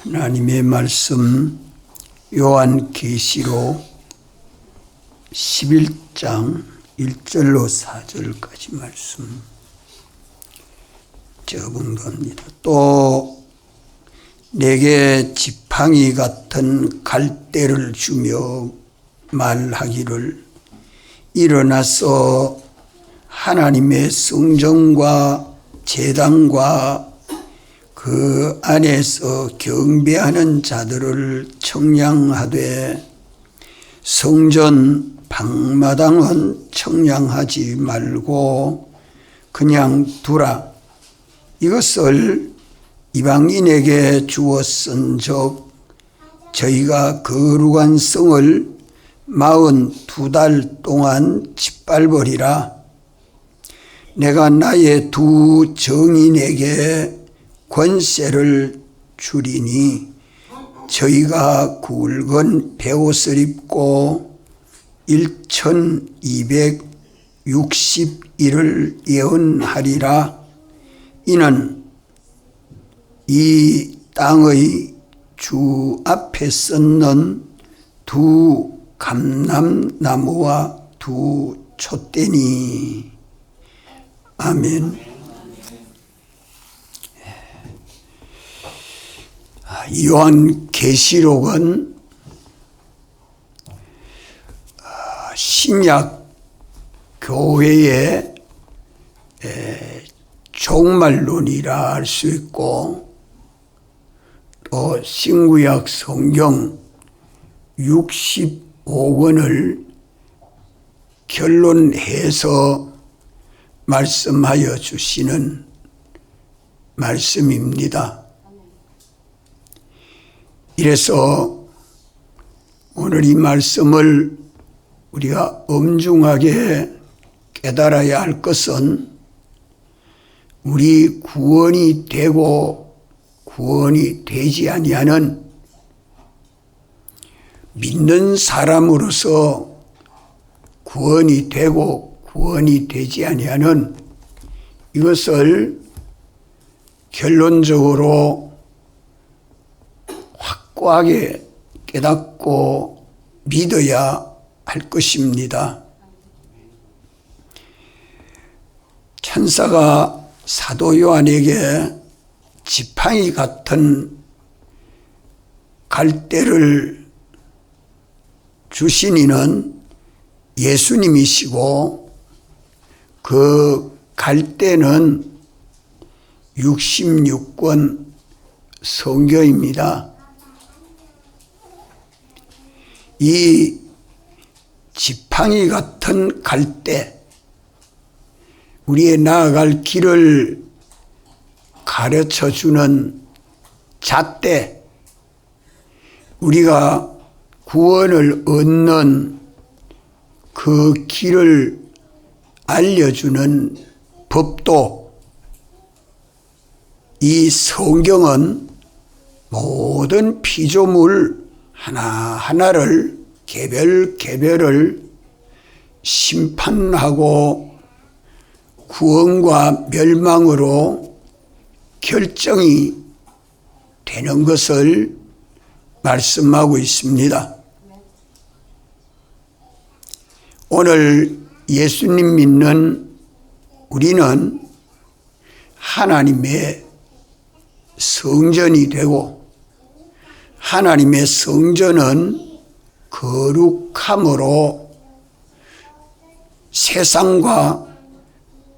하나님의 말씀 요한계시록 11장 1절로 4절까지 말씀 적은겁니다. 또 내게 지팡이 같은 갈대를 주며 말하기를 일어나서 하나님의 성전과 제단과 그 안에서 경배하는 자들을 청량하되 성전 방마당은 청량하지 말고 그냥 두라. 이것을 이방인에게 주었은즉 저희가 거룩한 성을 42달 동안 짓밟으리라. 내가 나의 두 정인에게 권세를 주리니 저희가 굵은 베옷을 입고 1260일을 예언하리라. 이는 이 땅의 주 앞에 섰는 두 감람나무와 두 촛대니. 아멘. 요한계시록은 신약 교회의 종말론이라 할 수 있고 또 신구약 성경 65권을 결론해서 말씀하여 주시는 말씀입니다. 이래서 오늘 이 말씀을 우리가 엄중하게 깨달아야 할 것은 우리 구원이 되고 구원이 되지 아니하는 믿는 사람으로서 구원이 되고 구원이 되지 아니하는 이것을 결론적으로 확고하게 깨닫고 믿어야 할 것입니다. 천사가 사도 요한에게 지팡이 같은 갈대를 주신 이는 예수님이시고 그 갈대는 66권 성경입니다. 이 지팡이 같은 갈대, 우리의 나아갈 길을 가르쳐주는 잣대, 우리가 구원을 얻는 그 길을 알려주는 법도, 이 성경은 모든 피조물 하나하나를 개별을 심판하고 구원과 멸망으로 결정이 되는 것을 말씀하고 있습니다. 오늘 예수님 믿는 우리는 하나님의 성전이 되고 하나님의 성전은 거룩함으로 세상과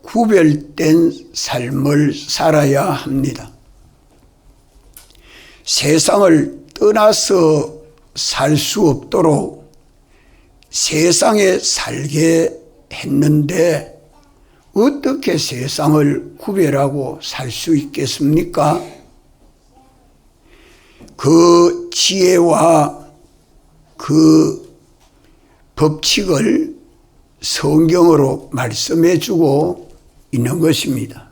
구별된 삶을 살아야 합니다. 세상을 떠나서 살 수 없도록 세상에 살게 했는데 어떻게 세상을 구별하고 살 수 있겠습니까? 그 지혜와 그 법칙을 성경으로 말씀해 주고 있는 것입니다.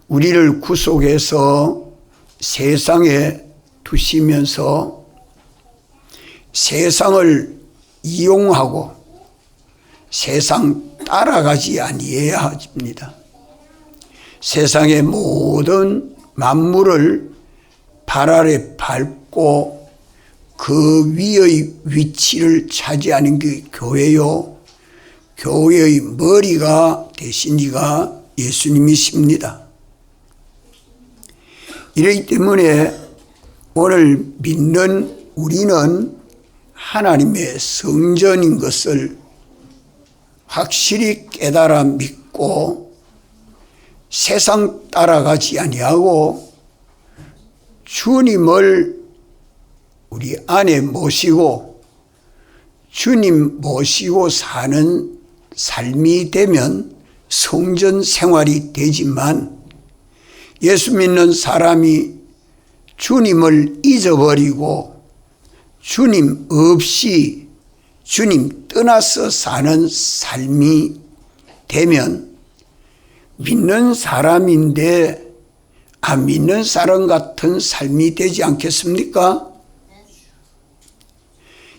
우리를 구속해서 세상에 두시면서 세상을 이용하고 세상 따라가지 아니해야 합니다. 세상의 모든 만물을 발 아래 밟고 그 위의 위치를 차지하는 게 교회요. 교회의 머리가 되신 이가 예수님이십니다. 이렇기 때문에 오늘 믿는 우리는 하나님의 성전인 것을 확실히 깨달아 믿고 세상 따라가지 아니하고 주님을 우리 안에 모시고 주님 모시고 사는 삶이 되면 성전 생활이 되지만 예수 믿는 사람이 주님을 잊어버리고 주님 없이 주님 떠나서 사는 삶이 되면 믿는 사람인데 안 믿는 사람 같은 삶이 되지 않겠습니까?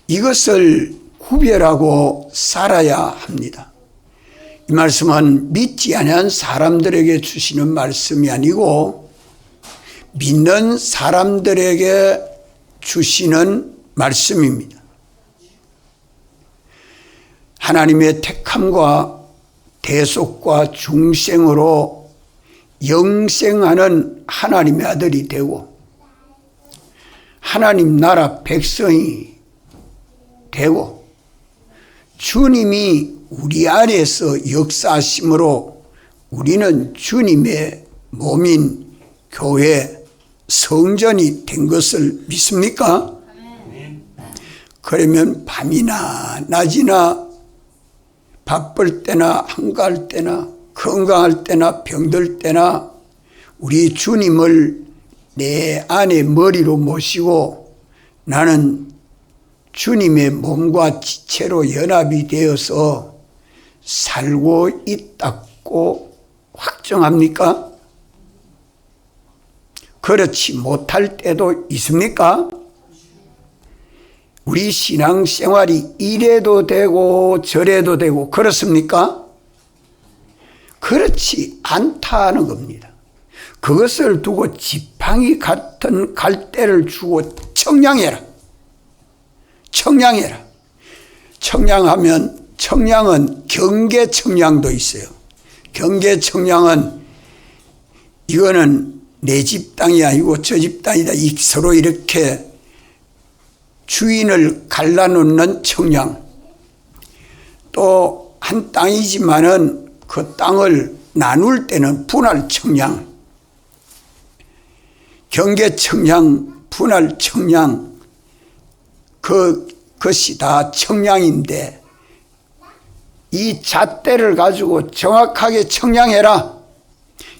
이것을 구별하고 살아야 합니다. 이 말씀은 믿지 않은 사람들에게 주시는 말씀이 아니고 믿는 사람들에게 주시는 말씀입니다. 하나님의 택함과 대속과 중생으로 영생하는 하나님의 아들이 되고 하나님 나라 백성이 되고 주님이 우리 안에서 역사하심으로 우리는 주님의 몸인 교회 성전이 된 것을 믿습니까? 그러면 밤이나 낮이나 바쁠 때나 한가할 때나 건강할 때나 병들 때나 우리 주님을 내 안에 머리로 모시고 나는 주님의 몸과 지체로 연합이 되어서 살고 있다고 확정합니까? 그렇지 못할 때도 있습니까? 우리 신앙생활이 이래도 되고 저래도 되고 그렇습니까? 그렇지 않다는 겁니다. 그것을 두고 지팡이 같은 갈대를 주고 청량해라. 청량해라. 청량하면 청량은 경계청량도 있어요. 경계청량은 이거는 내 집 땅이 아니고 저 집 땅이다. 서로 이렇게 주인을 갈라놓는 청량. 또 한 땅이지만은 그 땅을 나눌 때는 분할 청량. 경계청량, 분할 청량. 그것이 다 청량인데 이 잣대를 가지고 정확하게 청량해라.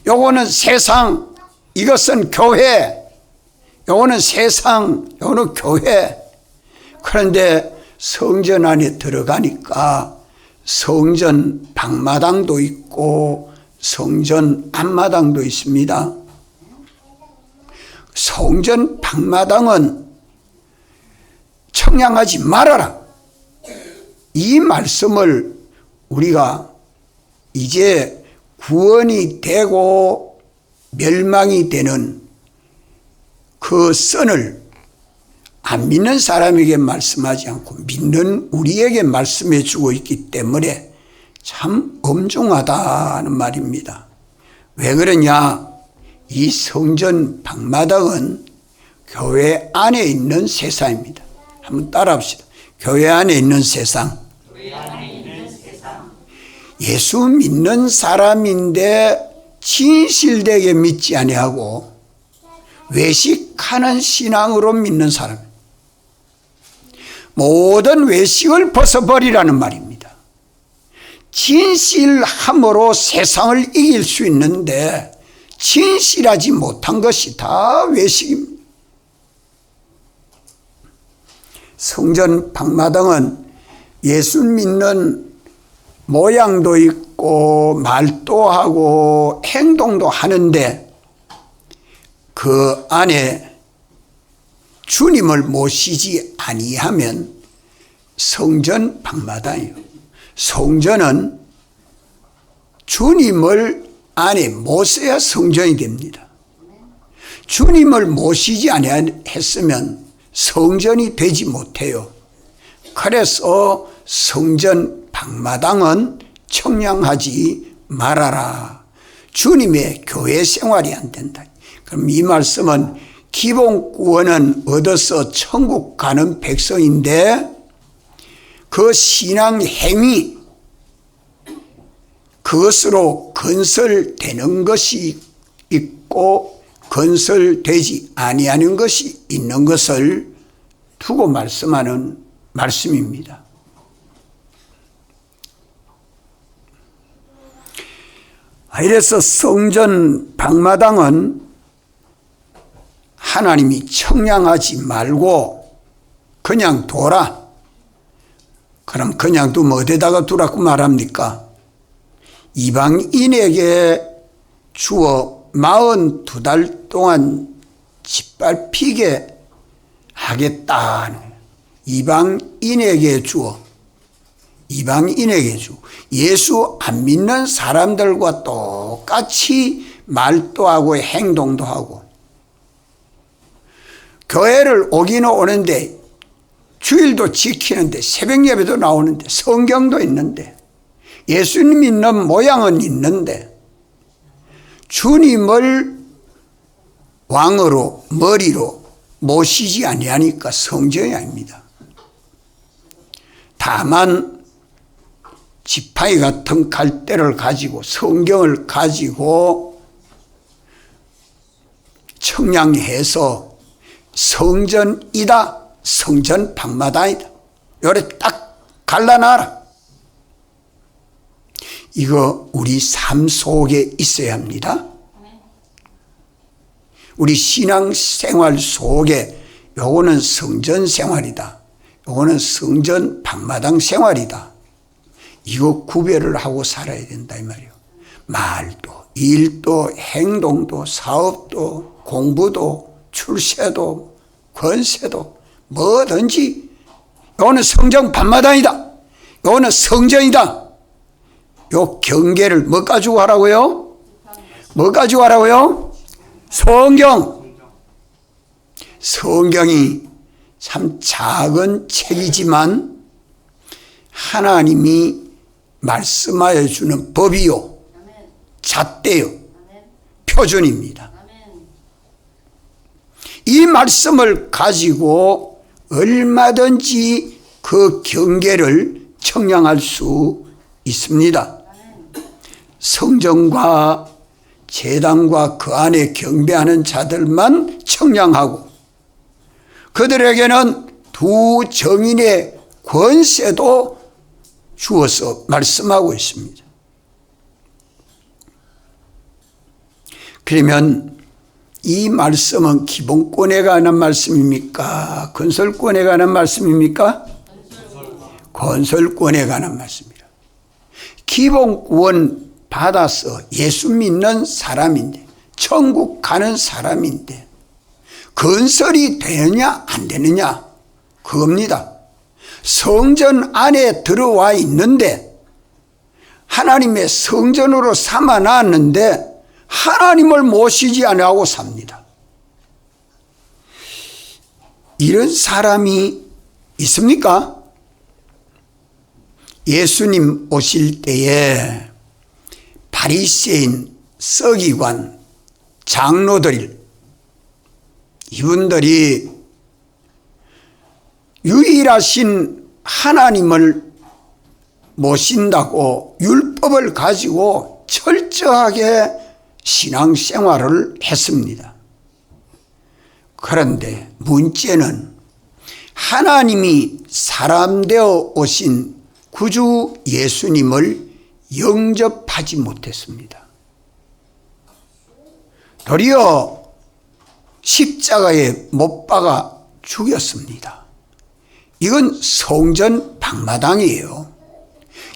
요거는 세상, 이것은 교회. 요거는 세상, 요거는 교회. 그런데 성전 안에 들어가니까 성전 방마당도 있고 성전 앞마당도 있습니다. 성전 방마당은 청량하지 말아라. 이 말씀을 우리가 이제 구원이 되고 멸망이 되는 그 선을 안 믿는 사람에게 말씀하지 않고 믿는 우리에게 말씀해 주고 있기 때문에 참 엄중하다는 말입니다. 왜 그러냐? 이 성전 방마당은 교회 안에 있는 세상입니다. 한번 따라합시다. 교회 안에 있는 세상. 예수 믿는 사람인데 진실되게 믿지 아니하고 외식하는 신앙으로 믿는 사람. 모든 외식을 벗어버리라는 말입니다. 진실함으로 세상을 이길 수 있는데 진실하지 못한 것이 다 외식입니다. 성전 방마당은 예수 믿는 모양도 있고 말도 하고 행동도 하는데 그 안에 주님을 모시지 아니하면 성전 방마당이에요. 성전은 주님을 안에 모셔야 성전이 됩니다. 주님을 모시지 아니했으면 성전이 되지 못해요. 그래서 성전 방마당은 청량하지 말아라. 주님의 교회 생활이 안 된다. 그럼 이 말씀은 기본 구원은 얻어서 천국 가는 백성인데 그 신앙 행위, 그것으로 건설되는 것이 있고 건설되지 아니하는 것이 있는 것을 두고 말씀하는 말씀입니다. 이래서 성전 방마당은 하나님이 청량하지 말고 그냥 둬라. 그럼 그냥 두면 어디다가 두라고 말합니까? 이방인에게 주어 42달 동안 짓밟히게 하겠다는 거예요. 이방인에게 주어 예수 안 믿는 사람들과 똑같이 말도 하고 행동도 하고 교회를 오기는 오는데 주일도 지키는데 새벽 예배도 나오는데 성경도 있는데 예수님 믿는 모양은 있는데 주님을 왕으로 머리로 모시지 아니하니까 성전이 아닙니다. 다만 지팡이 같은 갈대를 가지고 성경을 가지고 청량해서 성전이다, 성전 방마당이다, 요래 딱 갈라놔라. 이거 우리 삶 속에 있어야 합니다. 우리 신앙생활 속에 요거는 성전 생활이다, 요거는 성전 방마당 생활이다, 이거 구별을 하고 살아야 된다 이 말이에요. 말도 일도 행동도 사업도 공부도 출세도 권세도 뭐든지 요거는 성전 방마당이다, 요거는 성전이다. 요 경계를 뭐 가지고 하라고요? 뭐 가지고 하라고요? 성경이 참 작은 책이지만 하나님이 말씀하여 주는 법이요, 잣대요, 표준입니다. 이 말씀을 가지고 얼마든지 그 경계를 청량할 수 있습니다. 성전과 제단과 그 안에 경배하는 자들만 청량하고 그들에게는 두 정인의 권세도 주어서 말씀하고 있습니다. 그러면 이 말씀은 기본권에 관한 말씀입니까? 건설권에 관한 말씀입니까? 건설권에 관한 말씀입니다. 기본권 받아서 예수 믿는 사람인데 천국 가는 사람인데 건설이 되느냐 안 되느냐 그겁니다. 성전 안에 들어와 있는데 하나님의 성전으로 삼아 놨는데 하나님을 모시지 않고 삽니다. 이런 사람이 있습니까? 예수님 오실 때에 바리새인, 서기관, 장로들 이분들이 유일하신 하나님을 모신다고 율법을 가지고 철저하게 신앙생활을 했습니다. 그런데 문제는 하나님이 사람 되어 오신 구주 예수님을 영접하지 못했습니다. 도리어 십자가에 못 박아 죽였습니다. 이건 성전 방마당이에요.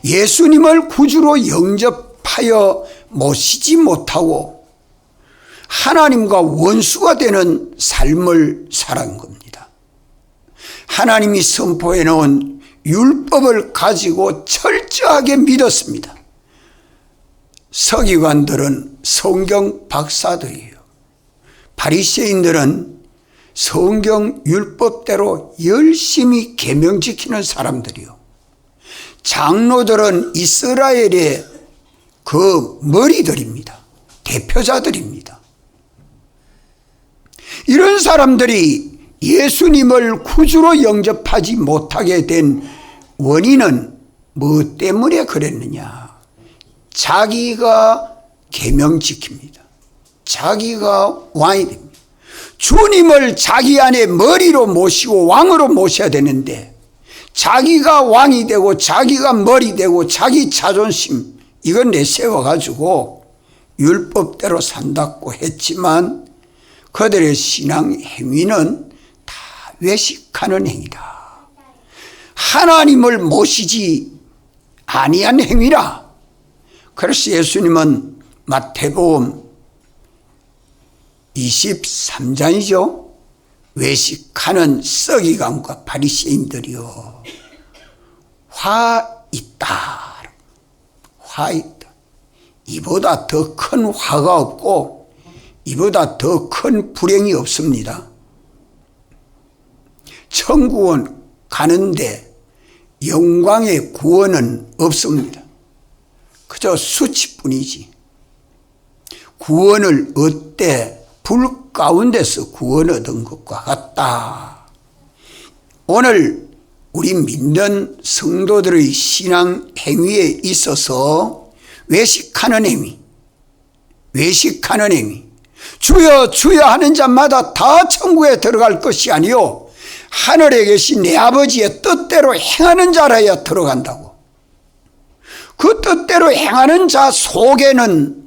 예수님을 구주로 영접하여 모시지 못하고 하나님과 원수가 되는 삶을 살아간 겁니다. 하나님이 선포해 놓은 율법을 가지고 철저하게 믿었습니다. 서기관들은 성경 박사들이에요. 바리새인들은 성경 율법대로 열심히 계명 지키는 사람들이요. 장로들은 이스라엘의 그 머리들입니다. 대표자들입니다. 이런 사람들이 예수님을 구주로 영접하지 못하게 된 원인은 뭐 때문에 그랬느냐? 자기가 계명 지킵니다. 자기가 왕이 됩니다. 주님을 자기 안에 머리로 모시고 왕으로 모셔야 되는데 자기가 왕이 되고 자기가 머리 되고 자기 자존심 이건 내세워가지고 율법대로 산다고 했지만 그들의 신앙 행위는 다 외식하는 행위다. 하나님을 모시지 아니한 행위라. 그래서 예수님은 마태복음 23장이죠. 외식하는 서기관과 바리새인들이요. 화 있다. 화 있다. 이보다 더 큰 화가 없고 이보다 더 큰 불행이 없습니다. 천국은 가는데 영광의 구원은 없습니다. 그저 수치뿐이지. 구원을 얻되 불 가운데서 구원 얻은 것과 같다. 오늘 우리 믿는 성도들의 신앙 행위에 있어서 외식하는 행위, 외식하는 행위, 주여 주여 하는 자마다 다 천국에 들어갈 것이 아니요 하늘에 계신 내 아버지의 뜻대로 행하는 자라야 들어간다고. 그 뜻대로 행하는 자 속에는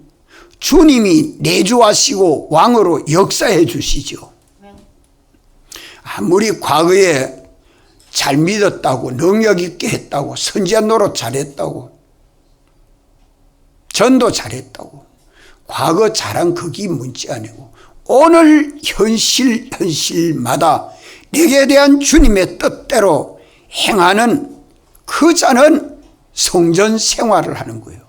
주님이 내주하시고 왕으로 역사해 주시죠. 아무리 과거에 잘 믿었다고 능력 있게 했다고 선지자 노릇 잘했다고 전도 잘했다고 과거 잘한 그게 문제 아니고 오늘 현실마다 내게 대한 주님의 뜻대로 행하는 그 자는 성전 생활을 하는 거예요.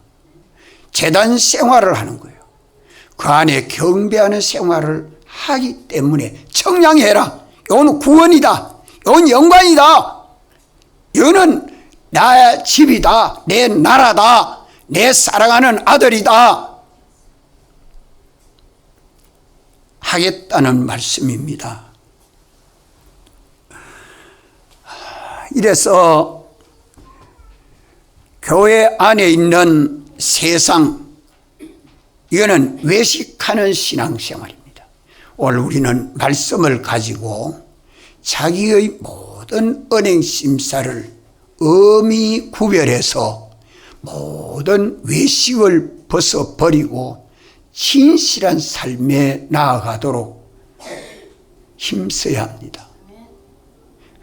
제단 생활을 하는 거예요. 그 안에 경배하는 생활을 하기 때문에 청량해라. 이건 구원이다. 이건 영광이다. 이거는 나의 집이다. 내 나라다. 내 사랑하는 아들이다. 하겠다는 말씀입니다. 이래서 교회 안에 있는 세상, 이거는 외식하는 신앙생활입니다. 오늘 우리는 말씀을 가지고 자기의 모든 언행 심사를 엄히 구별해서 모든 외식을 벗어버리고 진실한 삶에 나아가도록 힘써야 합니다.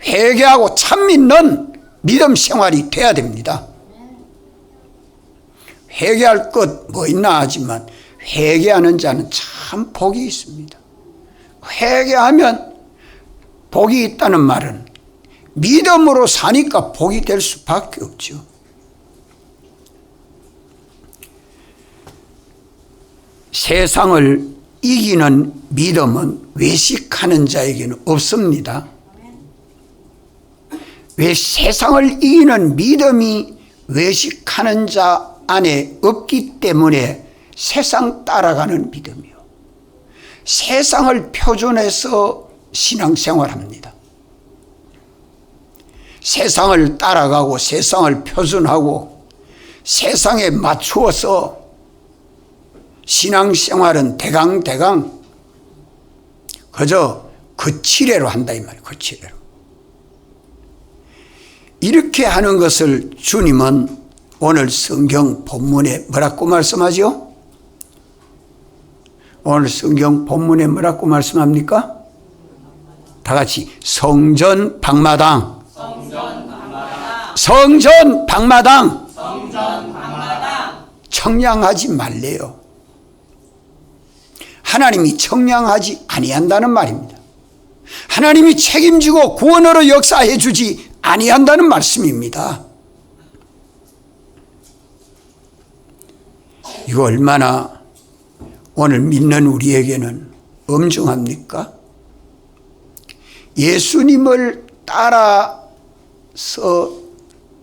회개하고 참 믿는 믿음 생활이 돼야 됩니다. 회개할 것 뭐 있나 하지만 회개하는 자는 참 복이 있습니다. 회개하면 복이 있다는 말은 믿음으로 사니까 복이 될 수밖에 없죠. 세상을 이기는 믿음은 외식하는 자에게는 없습니다. 왜 세상을 이기는 믿음이 외식하는 자 안에 없기 때문에 세상 따라가는 믿음이요. 세상을 표준해서 신앙생활합니다. 세상을 따라가고 세상을 표준하고 세상에 맞추어서 신앙생활은 대강 그저 거치레로 한다 이 말이에요. 거치레로. 이렇게 하는 것을 주님은 오늘 성경 본문에 뭐라고 말씀하죠? 오늘 성경 본문에 뭐라고 말씀합니까? 다 같이 성전 방마당. 성전 방마당. 청량하지 말래요. 하나님이 청량하지 아니한다는 말입니다. 하나님이 책임지고 구원으로 역사해 주지 아니한다는 말씀입니다. 이거 얼마나 오늘 믿는 우리에게는 엄중합니까? 예수님을 따라서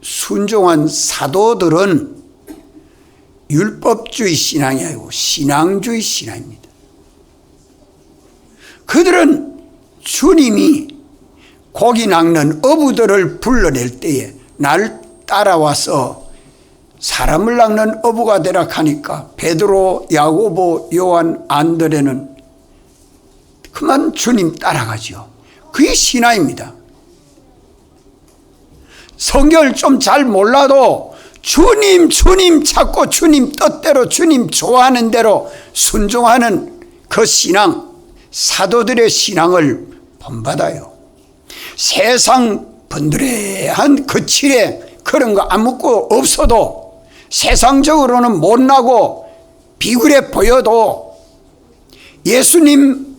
순종한 사도들은 율법주의 신앙이 아니고 신앙주의 신앙입니다. 그들은 주님이 고기 낚는 어부들을 불러낼 때에 날 따라와서 사람을 낚는 어부가 되라 하니까 베드로, 야고보, 요한, 안드레는 그만 주님 따라가죠. 그게 신앙입니다. 성경을 좀 잘 몰라도 주님 찾고 주님 뜻대로 주님 좋아하는 대로 순종하는 그 신앙, 사도들의 신앙을 본받아요. 세상 번드레한 거칠에 그런 거 아무것도 없어도 세상적으로는 못나고 비굴해 보여도 예수님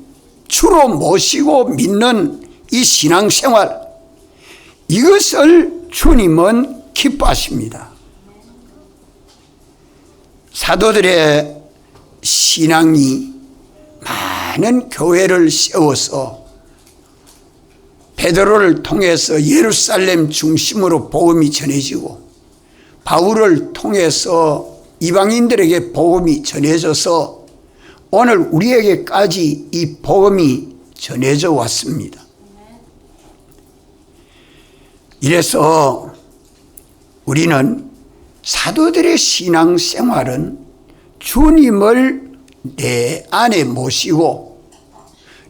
주로 모시고 믿는 이 신앙생활, 이것을 주님은 기뻐하십니다. 사도들의 신앙이 많은 교회를 세워서 베드로를 통해서 예루살렘 중심으로 복음이 전해지고 바울을 통해서 이방인들에게 복음이 전해져서 오늘 우리에게까지 이 복음이 전해져 왔습니다. 이래서 우리는 사도들의 신앙생활은 주님을 내 안에 모시고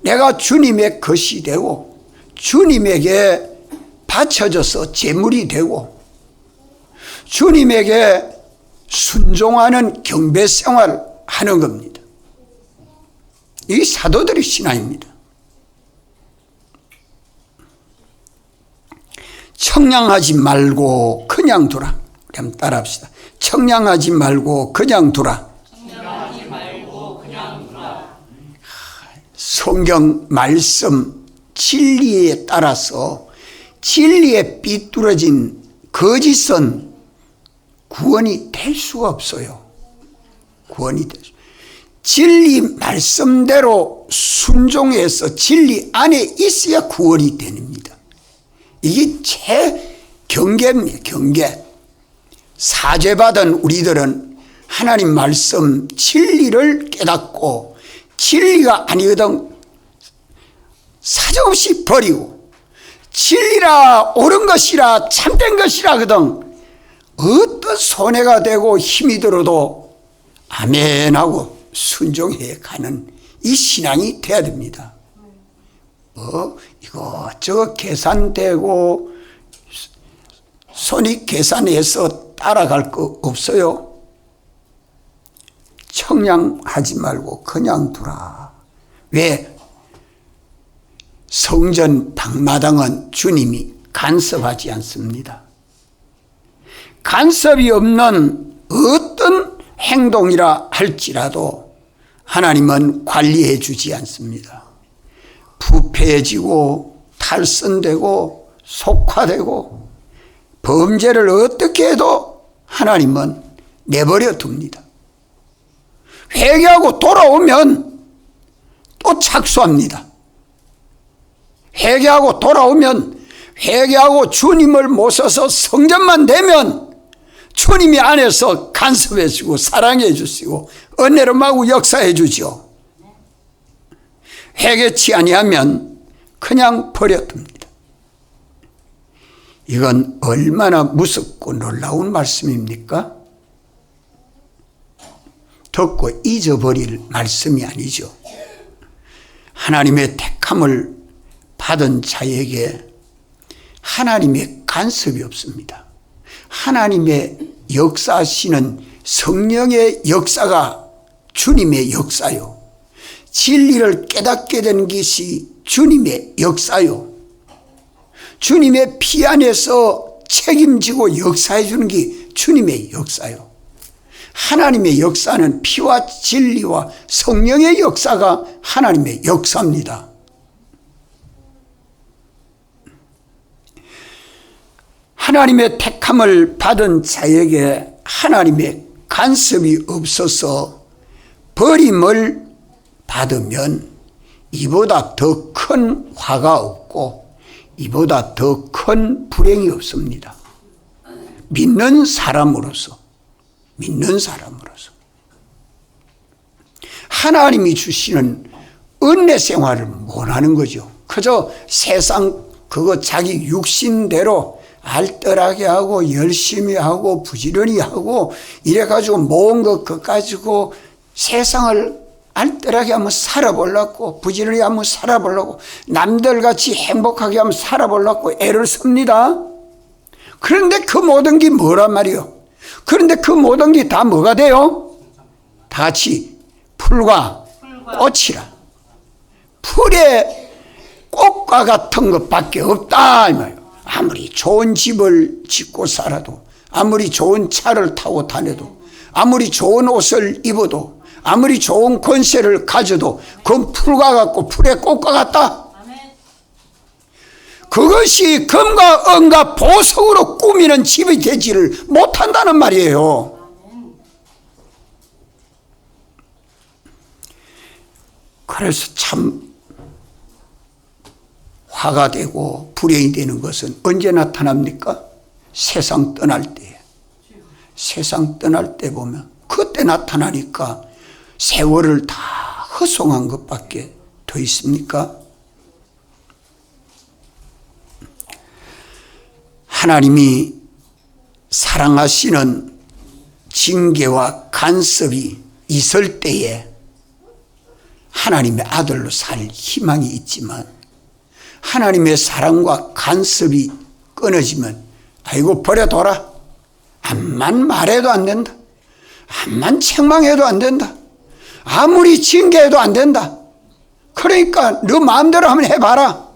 내가 주님의 것이 되고 주님에게 바쳐져서 제물이 되고 주님에게 순종하는 경배생활을 하는 겁니다. 이게 사도들의 신앙입니다. 청량하지 말고 그냥 두라. 우리 한번 따라합시다. 청량하지 말고 그냥 두라. 청량하지 말고 그냥 두라. 성경 말씀 진리에 따라서 진리에 삐뚤어진 거짓은 구원이 될 수가 없어요. 구원이 될 수. 진리 말씀대로 순종해서 진리 안에 있어야 구원이 됩니다. 이게 제 경계입니다. 경계. 사죄받은 우리들은 하나님 말씀 진리를 깨닫고 진리가 아니거든 사정없이 버리고 진리라 옳은 것이라 참된 것이라 하거든 어떤 손해가 되고 힘이 들어도 아멘 하고 순종해 가는 이 신앙이 돼야 됩니다. 이것저것 계산되고 손익 계산해서 따라갈 거 없어요. 청량하지 말고 그냥 두라. 왜? 성전 방마당은 주님이 간섭하지 않습니다. 간섭이 없는 어떤 행동이라 할지라도 하나님은 관리해 주지 않습니다. 부패해지고 탈선되고 속화되고 범죄를 어떻게 해도 하나님은 내버려 둡니다. 회개하고 돌아오면 또 착수합니다. 회개하고 돌아오면 회개하고 주님을 모셔서 성전만 되면 주님이 안에서 간섭해 주고 사랑해 주시고 은혜로 마구 역사해 주죠. 회개치 아니하면 그냥 버려둡니다. 이건 얼마나 무섭고 놀라운 말씀입니까? 듣고 잊어버릴 말씀이 아니죠. 하나님의 택함을 받은 자에게 하나님의 간섭이 없습니다. 하나님의 역사하시는 성령의 역사가 주님의 역사요. 진리를 깨닫게 되는 것이 주님의 역사요. 주님의 피 안에서 책임지고 역사해 주는 게 주님의 역사요. 하나님의 역사는 피와 진리와 성령의 역사가 하나님의 역사입니다. 하나님의 택함을 받은 자에게 하나님의 간섭이 없어서 버림을 받으면 이보다 더 큰 화가 없고 이보다 더 큰 불행이 없습니다. 믿는 사람으로서 하나님이 주시는 은혜 생활을 못하는 거죠. 그저 세상 그거 자기 육신대로 알뜰하게 하고 열심히 하고 부지런히 하고 이래가지고 모은 것 그거 가지고 세상을 알뜰하게 한번 살아보려고 부지런히 한번 살아보려고 남들같이 행복하게 한번 살아보려고 애를 씁니다. 그런데 그 모든 게 뭐란 말이요? 그런데 그 모든 게 다 뭐가 돼요? 다 같이 풀과 꽃이라. 풀에 꽃과 같은 것밖에 없다 이 말이에요. 아무리 좋은 집을 짓고 살아도 아무리 좋은 차를 타고 다녀도 아무리 좋은 옷을 입어도 아무리 좋은 권세를 가져도 그건 풀과 같고 풀의 꽃과 같다. 그것이 금과 은과 보석으로 꾸미는 집이 되지를 못한다는 말이에요. 그래서 참 화가 되고 불행이 되는 것은 언제 나타납니까? 세상 떠날 때. 세상 떠날 때 보면 그때 나타나니까 세월을 다 허송한 것밖에 더 있습니까? 하나님이 사랑하시는 징계와 간섭이 있을 때에 하나님의 아들로 살 희망이 있지만 하나님의 사랑과 간섭이 끊어지면 아이고 버려둬라. 암만 말해도 안 된다. 암만 책망해도 안 된다. 아무리 징계해도 안 된다. 그러니까 너 마음대로 한번 해봐라.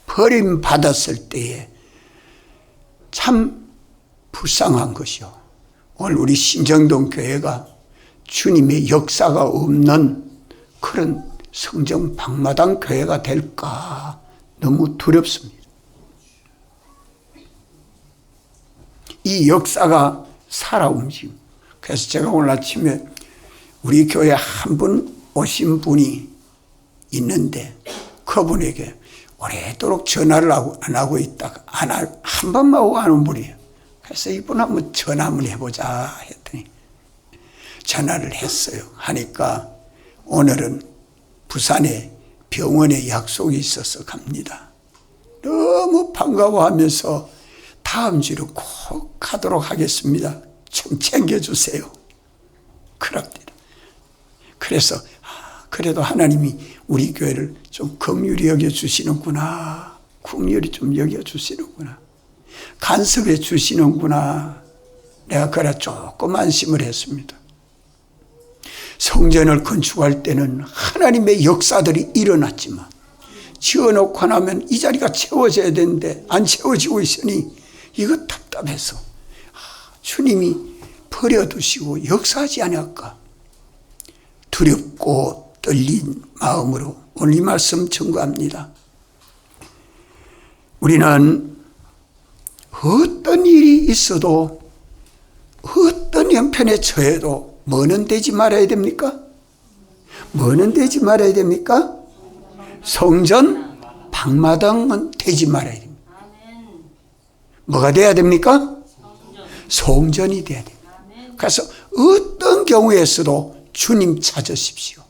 버림받았을 때에 참 불쌍한 것이요. 오늘 우리 신정동 교회가 주님의 역사가 없는 그런 성정 방마당 교회가 될까 너무 두렵습니다. 이 역사가 살아 움직입니다. 그래서 제가 오늘 아침에 우리 교회 한 분 오신 분이 있는데 그분에게 오래도록 전화를 안 하고 있다가 한 번만 오고 하는 분이에요. 그래서 이분 한번 전화 한번 해보자 했더니 전화를 했어요. 하니까 오늘은 부산에 병원에 약속이 있어서 갑니다. 너무 반가워하면서 다음 주로 꼭 가도록 하겠습니다. 좀 챙겨주세요. 그럽니다. 그래서 그래도 하나님이 우리 교회를 좀 긍휼히 여겨주시는구나. 긍휼히 좀 여겨주시는구나. 간섭해 주시는구나. 내가 그래 조금 안심을 했습니다. 성전을 건축할 때는 하나님의 역사들이 일어났지만 지어놓고 나면 이 자리가 채워져야 되는데 안 채워지고 있으니 이거 답답해서 주님이 버려두시고 역사하지 않을까 두렵고 떨린 마음으로 오늘 이 말씀 청구합니다. 우리는 어떤 일이 있어도 어떤 형편에 처해도 뭐는 되지 말아야 됩니까? 뭐는 되지 말아야 됩니까? 성전 방마당은 되지 말아야 됩니다. 뭐가 돼야 됩니까? 성전이 돼야 됩니다. 그래서 어떤 경우에서도 주님 찾으십시오.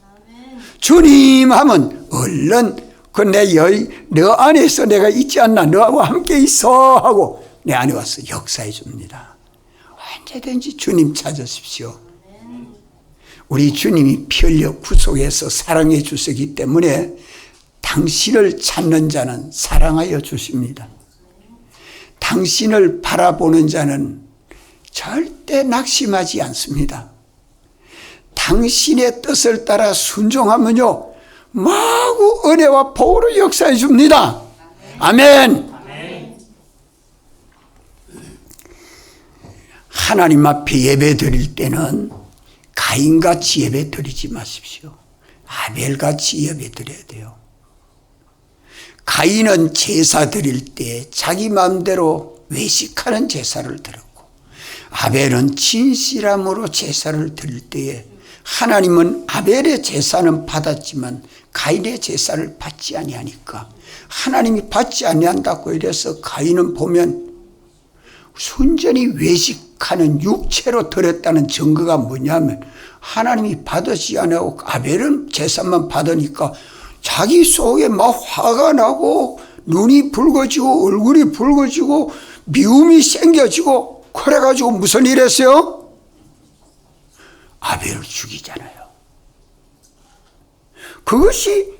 주님 하면 얼른 너 안에서 내가 있지 않나 너하고 함께 있어 하고 내 안에 와서 역사해 줍니다. 언제든지 주님 찾으십시오. 우리 주님이 피 흘려 구속해서 사랑해 주시기 때문에 당신을 찾는 자는 사랑하여 주십니다. 당신을 바라보는 자는 절대 낙심하지 않습니다. 당신의 뜻을 따라 순종하면요 마구 은혜와 복으로 역사해 줍니다. 아멘. 하나님 앞에 예배 드릴 때는 가인같이 예배 드리지 마십시오. 아벨같이 예배 드려야 돼요. 가인은 제사 드릴 때 자기 마음대로 외식하는 제사를 드렸고 아벨은 진실함으로 제사를 드릴 때에 하나님은 아벨의 제사는 받았지만 가인의 제사를 받지 아니하니까, 하나님이 받지 아니한다고 이래서 가인은 보면 순전히 외식하는 육체로 드렸다는 증거가 뭐냐면, 하나님이 받으시 아니하고 아벨은 제사만 받으니까 자기 속에 막 화가 나고 눈이 붉어지고 얼굴이 붉어지고 미움이 생겨지고, 그래가지고 무슨 일 했어요? 아벨을 죽이잖아요. 그것이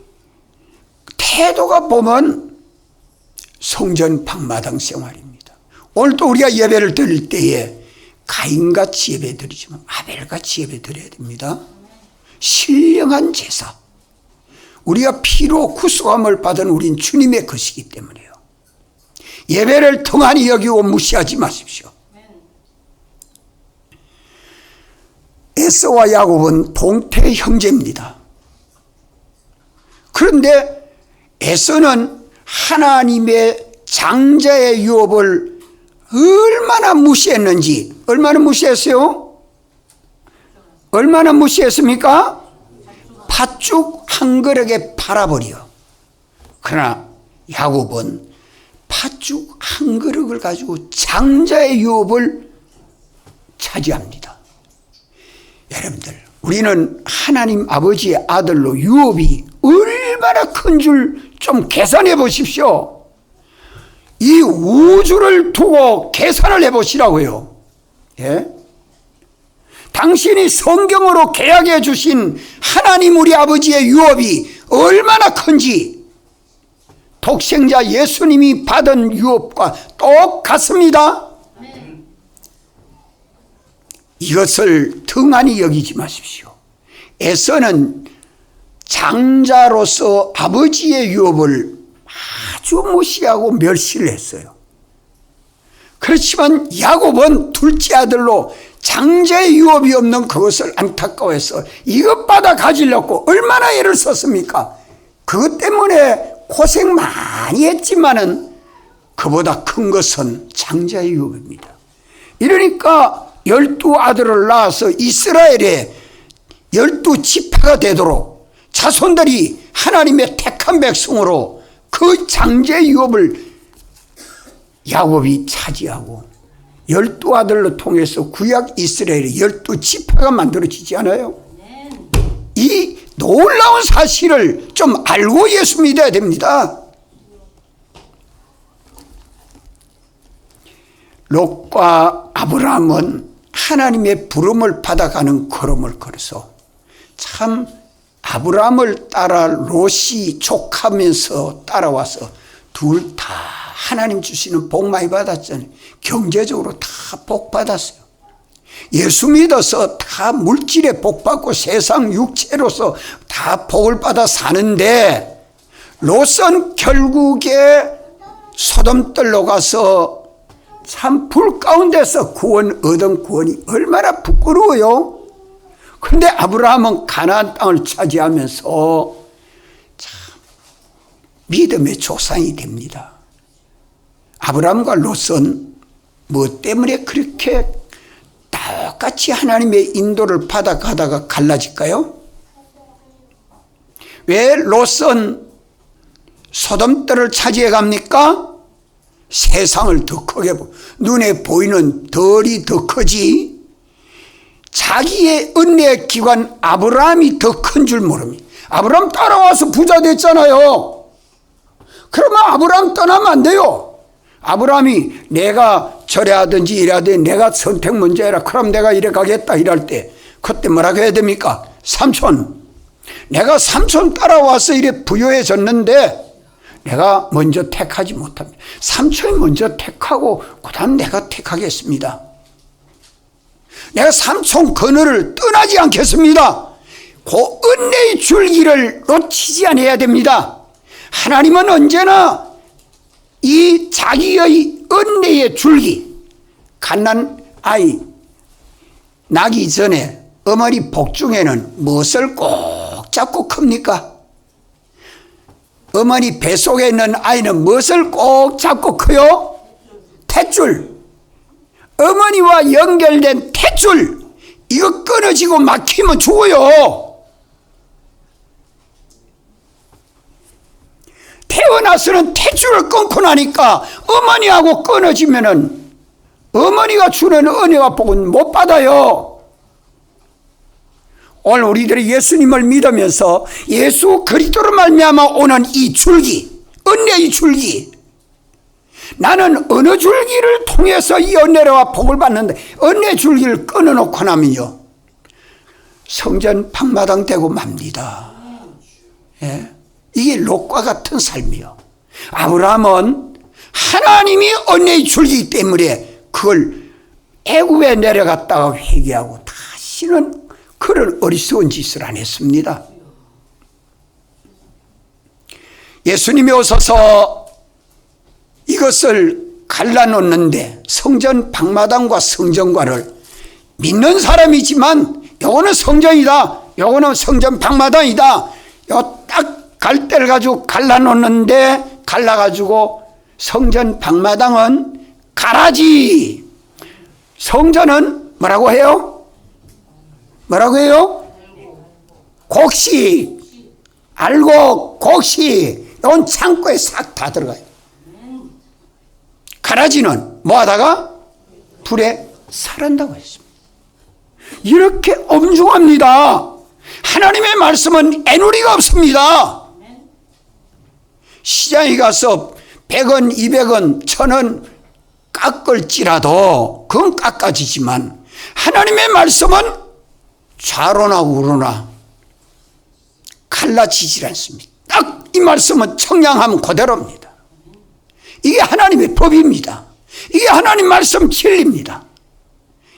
태도가 보면 성전 방마당 생활입니다. 오늘도 우리가 예배를 드릴 때에 가인같이 예배 드리지만 아벨같이 예배 드려야 됩니다. 신령한 제사. 우리가 피로 구속함을 받은 우린 주님의 것이기 때문에요. 예배를 등한히 여기고 무시하지 마십시오. 에서와 야곱은 동태 형제입니다. 그런데 에서는 하나님의 장자의 유업을 얼마나 무시했는지, 얼마나 무시했어요? 얼마나 무시했습니까? 팥죽 한 그릇에 팔아버려. 그러나 야곱은 팥죽 한 그릇을 가지고 장자의 유업을 차지합니다. 여러분들, 우리는 하나님 아버지의 아들로 유업이 얼마나 큰 줄 좀 계산해 보십시오. 이 우주를 두고 계산을 해 보시라고요. 예? 당신이 성경으로 계약해 주신 하나님 우리 아버지의 유업이 얼마나 큰지 독생자 예수님이 받은 유업과 똑같습니다. 이것을 등한히 여기지 마십시오. 에서는 장자로서 아버지의 유업을 아주 무시하고 멸시를 했어요. 그렇지만 야곱은 둘째 아들로 장자의 유업이 없는 그것을 안타까워해서 이것 받아 가지려고 얼마나 애를 썼습니까? 그것 때문에 고생 많이 했지만은 그보다 큰 것은 장자의 유업입니다. 이러니까 12 아들을 낳아서 이스라엘의 12지파가 되도록 자손들이 하나님의 택한 백성으로 그 장자의 유업을 야곱이 차지하고 12 아들로 통해서 구약 이스라엘의 12지파가 만들어지지 않아요? 이 놀라운 사실을 좀 알고 예수 믿어야 됩니다. 롯과 아브라함은 하나님의 부름을 받아가는 걸음을 걸어서 참 아브라함을 따라 롯이 족하면서 따라와서 둘 다 하나님 주시는 복 많이 받았잖아요. 경제적으로 다 복 받았어요. 예수 믿어서 다 물질에 복 받고 세상 육체로서 다 복을 받아 사는데, 롯은 결국에 소돔들로 가서 참 불 가운데서 구원 얻은 구원이 얼마나 부끄러워요. 그런데 아브라함은 가나안 땅을 차지하면서 참 믿음의 조상이 됩니다. 아브라함과 롯은 뭐 때문에 그렇게 똑같이 하나님의 인도를 받아가다가 갈라질까요? 왜 롯은 소돔들을 차지해 갑니까? 세상을 더 크게 눈에 보이는 덜이 더 크지 자기의 은혜의 기관 아브라함이 더 큰 줄 모릅니다. 아브라함 따라와서 부자 됐잖아요. 그러면 아브라함 떠나면 안 돼요. 아브라함이 내가 저래 하든지 이래 하든지 내가 선택 먼저 해라. 그럼 내가 이래 가겠다 이럴 때 그때 뭐라고 해야 됩니까? 삼촌, 내가 삼촌 따라와서 이래 부유해졌는데 내가 먼저 택하지 못합니다. 삼촌이 먼저 택하고 그 다음 내가 택하겠습니다. 내가 삼촌 그늘을 떠나지 않겠습니다. 그 은혜의 줄기를 놓치지 않아야 됩니다. 하나님은 언제나 이 자기의 은혜의 줄기, 갓난 아이 나기 전에 어머니 복중에는 무엇을 꼭 잡고 큽니까? 어머니 뱃속에 있는 아이는 무엇을 꼭 잡고 커요? 탯줄. 어머니와 연결된 탯줄. 이거 끊어지고 막히면 죽어요. 태어나서는 탯줄을 끊고 나니까 어머니하고 끊어지면은 어머니가 주는 은혜와 복은 못 받아요. 오늘 우리들이 예수님을 믿으면서 예수 그리스도로 말미암아 오는 이 줄기, 은혜의 줄기, 나는 어느 줄기를 통해서 이 은혜와 복을 받는데, 은혜 줄기를 끊어놓고 나면요 성전 방마당 되고 맙니다. 예? 이게 롯과 같은 삶이요. 아브라함은 하나님이 은혜의 줄기이기 때문에 그걸 애굽에 내려갔다가 회개하고 다시는 그런 어리석은 짓을 안 했습니다. 예수님이 오셔서 이것을 갈라놓는데, 성전 방마당과 성전과를 믿는 사람이지만 요거는 성전이다, 요거는 성전 방마당이다, 요 딱 갈대를 가지고 갈라놓는데, 갈라가지고 성전 방마당은 가라지, 성전은 뭐라고 해요? 뭐라고 해요? 곡식, 알곡, 곡식, 이건 창고에 싹 다 들어가요. 가라지는 뭐 하다가? 불에 살한다고 했습니다. 이렇게 엄중합니다. 하나님의 말씀은 애누리가 없습니다. 시장에 가서 100원, 200원, 1000원 깎을지라도 그건 깎아지지만 하나님의 말씀은 좌로나 우로나 갈라지질 않습니다. 딱 이 말씀은 청량하면 그대로입니다. 이게 하나님의 법입니다. 이게 하나님 말씀 진리입니다.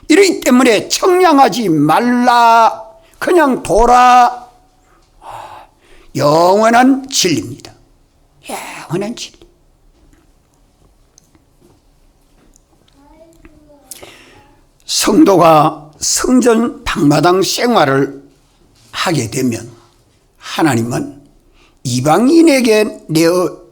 이러기 때문에 청량하지 말라, 그냥 둬라, 영원한 진리입니다. 영원한 진리. 성도가 성전 방마당 생활을 하게 되면 하나님은 이방인에게 내어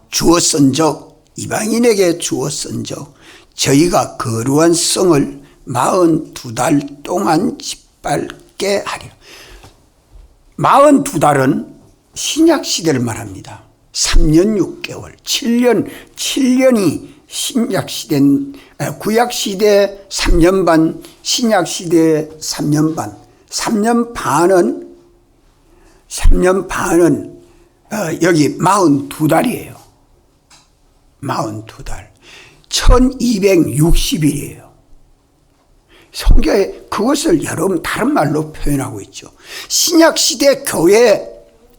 주었은즉, 이방인에게 주었은즉 저희가 거룩한 성을 42달 동안 짓밟게 하리라. 42달은 신약시대를 말합니다. 3년 6개월, 7년이 신약시대, 구약시대 3년 반, 신약시대 3년 반, 3년 반은 여기 42달이에요. 42달. 1260일이에요. 성경에 그것을 여러분 다른 말로 표현하고 있죠. 신약시대 교회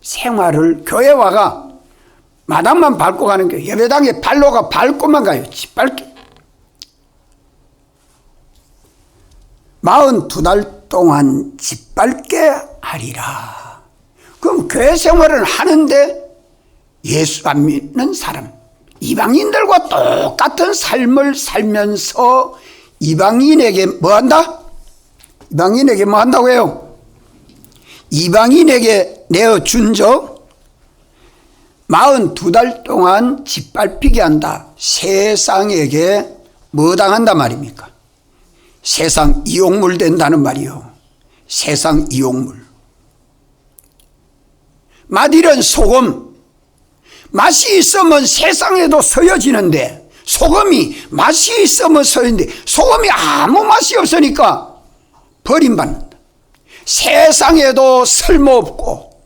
생활을, 교회화가 마당만 밟고 가는 게, 예배당에 발로가 밟고만 가요. 짓밟기. 42달 동안 짓밟게 하리라. 그럼 교회 생활을 하는데 예수 안 믿는 사람, 이방인들과 똑같은 삶을 살면서 이방인에게 뭐 한다? 이방인에게 뭐 한다고 해요? 이방인에게 내어준 적 42달 동안 짓밟히게 한다. 세상에게 뭐 당한다 말입니까? 세상 이용물 된다는 말이요. 세상 이용물. 마딜은 소금. 맛이 있으면 세상에도 서여지는데, 소금이 맛이 있으면 서여지는데 소금이 아무 맛이 없으니까 버림받는다. 세상에도 쓸모없고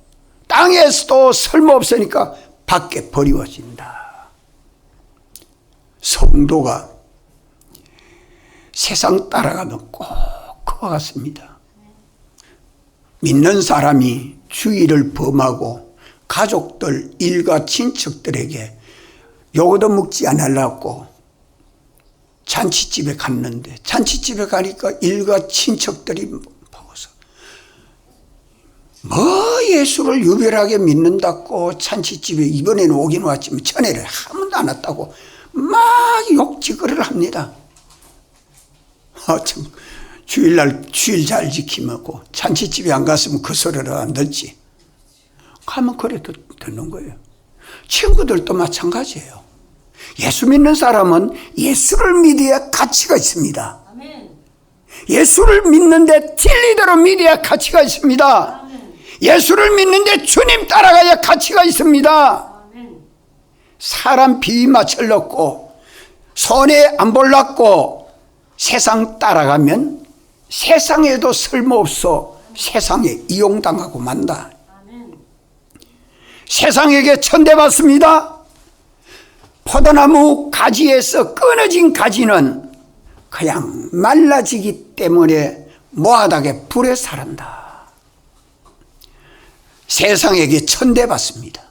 땅에서도 쓸모없으니까 밖에 버리워진다. 성도가 세상 따라가면 꼭 그와 같습니다. 믿는 사람이 주의를 범하고 가족들, 일가 친척들에게 요거도 먹지 않으려고 잔치집에 갔는데, 잔치집에 가니까 일가 친척들이 보고서 뭐 예수를 유별하게 믿는다고 잔치집에 이번에는 오긴 왔지만 전에는 한 번도 안 왔다고 막 욕지거리를 합니다. 참, 주일날 주일 잘 지키고 잔치집에 안 갔으면 그 소리를 안 듣지. 가면 그래 듣는 거예요. 친구들도 마찬가지예요. 예수 믿는 사람은 예수를 믿어야 가치가 있습니다. 예수를 믿는데 진리대로 믿어야 가치가 있습니다. 예수를 믿는데 주님 따라가야 가치가 있습니다. 사람 비위 맞춰놓고 손에 안 볼랐고 세상 따라가면 세상에도 쓸모없어 세상에 이용당하고 만다. 세상에게 천대받습니다. 포도나무 가지에서 끊어진 가지는 그냥 말라지기 때문에 모하다게 불에 살한다. 세상에게 천대받습니다.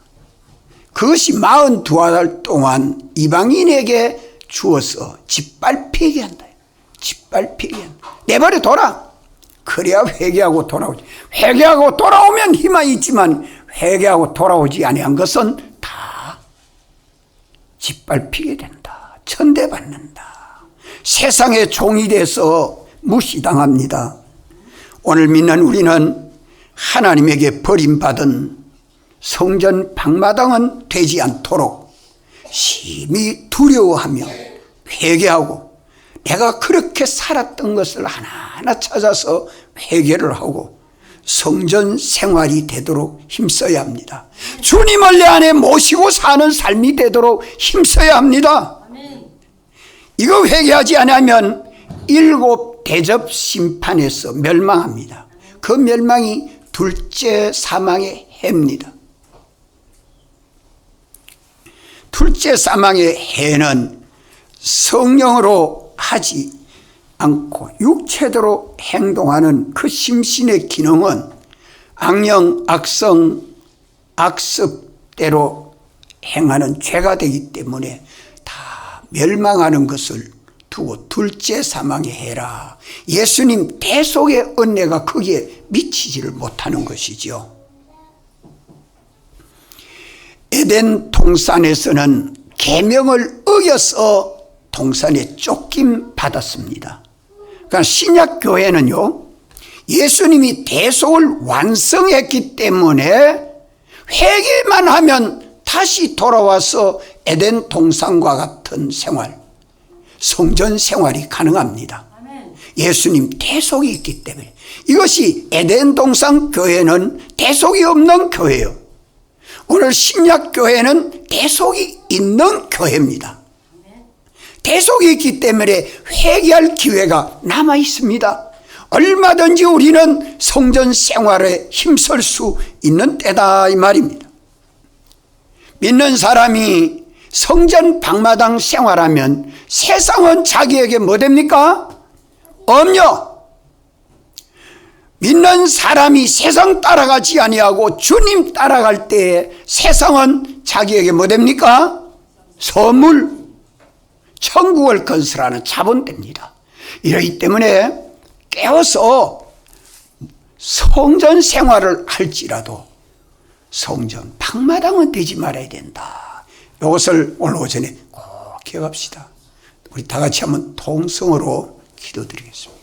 그것이 42알 동안 이방인에게 주어서 짓밟히게 한다. 짓밟히게 한다. 내버려 둬라. 그래야 회개하고 돌아오지. 회개하고 돌아오면 희망이 있지만 회개하고 돌아오지 아니한 것은 다 짓밟히게 된다. 천대받는다. 세상의 종이 돼서 무시당합니다. 오늘 믿는 우리는 하나님에게 버림받은 성전 방마당은 되지 않도록 심히 두려워하며 회개하고 내가 그렇게 살았던 것을 하나하나 찾아서 회개를 하고 성전 생활이 되도록 힘써야 합니다. 주님을 내 안에 모시고 사는 삶이 되도록 힘써야 합니다. 이거 회개하지 않으면 7 대접 심판에서 멸망합니다. 그 멸망이 둘째 사망의 해입니다. 둘째 사망의 해는 성령으로 하지 않고 육체대로 행동하는 그 심신의 기능은 악령, 악성, 악습대로 행하는 죄가 되기 때문에 다 멸망하는 것을 두고 둘째 사망의 해라. 예수님 대속의 은혜가 거기에 미치지를 못하는 것이죠. 에덴 동산에서는 계명을 어겨서 동산에 쫓김 받았습니다. 그러니까 신약 교회는요, 예수님이 대속을 완성했기 때문에 회개만 하면 다시 돌아와서 에덴 동산과 같은 생활, 성전 생활이 가능합니다. 예수님 대속이 있기 때문에. 이것이 에덴 동산 교회는 대속이 없는 교회예요. 오늘 신약 교회는 대속이 있는 교회입니다. 대속이 있기 때문에 회개할 기회가 남아 있습니다. 얼마든지 우리는 성전 생활에 힘쓸 수 있는 때다 이 말입니다. 믿는 사람이 성전 방마당 생활하면 세상은 자기에게 뭐 됩니까? 없냐? 믿는 사람이 세상 따라가지 아니하고 주님 따라갈 때에 세상은 자기에게 뭐 됩니까? 선물, 천국을 건설하는 자본됩니다. 이러기 때문에 깨어서 성전 생활을 할지라도 성전 방마당은 되지 말아야 된다. 이것을 오늘 오전에 꼭 기억합시다. 우리 다 같이 한번 통성으로 기도드리겠습니다.